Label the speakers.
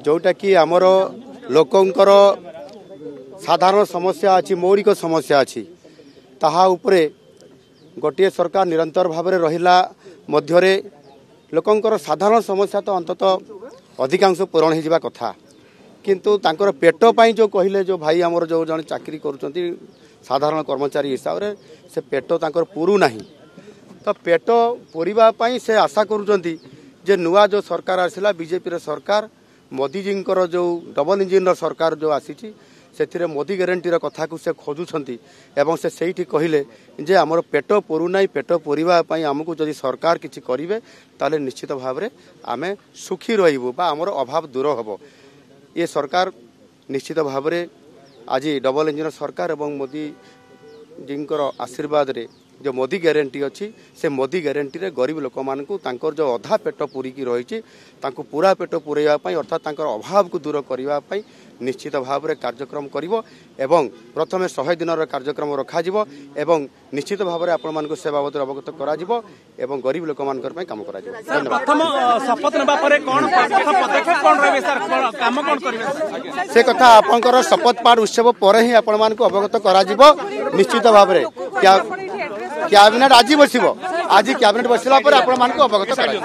Speaker 1: जोटा कि आमर लोकंकर साधारण समस्या अच्छी मौलिक समस्या अच्छी ताहा उपरे गोटे सरकार निरंतर भाव में रहिला मध्यरे लोकंकर साधारण समस्या तो अंतत अधिकांश पूरण हो कथा किंतु तांकर पेट पाई जो कहले जो भाई आमर जो जन चाकरी करुँच साधारण कर्मचारी हिसाब से से पेट तांकर पुरु नाही तो पेट पूरिबा पाई से आशा करुँच जे नुआ जो सरकार आसिला बीजेपी सरकार मोदी जी जो डबल इंजिन सरकार जो आसी से मोदी ग्यारंटीर कथा को से खोजुंट एवं से सही कहले जे आमर पेट पुरु ना पेट पूरिबा आमको जदि सरकार किसी करेंगे ताले निश्चित भाव में आम सुखी रही आमर अभाव दूर हम ये सरकार निश्चित भाव में आज डबल इंजिन सरकार एवं मोदी जी आशीर्वाद रे जो मोदी ग्यारंटी अच्छी से मोदी ग्यारंटी रे गरीब लोक मानकु तांकर जो अधा पेट पूरिकी रही पूरा पेट पूरेवाई अर्थात अभाव को दूर करने निश्चित भाव में कार्यक्रम करिवो एवं प्रथमे 100 दिन कार्यक्रम रखाजिवो एवं निश्चित भाव में आपण से बाबद अवगत कराजिवो एवं गरीब लोक मानकर काम कराजिवो।
Speaker 2: प्रथम शपथ नेबा परे कोन प्रथम पदक्षेप कोन रहबे सर काम कोन करिवे
Speaker 1: से कथा आपनकर शपथ पाठ उत्सव पर ही आपण मानकु अवगत कराजिवो निश्चित भाव में क्या कैबिनेट आज बसिबो आज कैबिनेट बसिला पर आपण मानकु अवगत कराजिवो।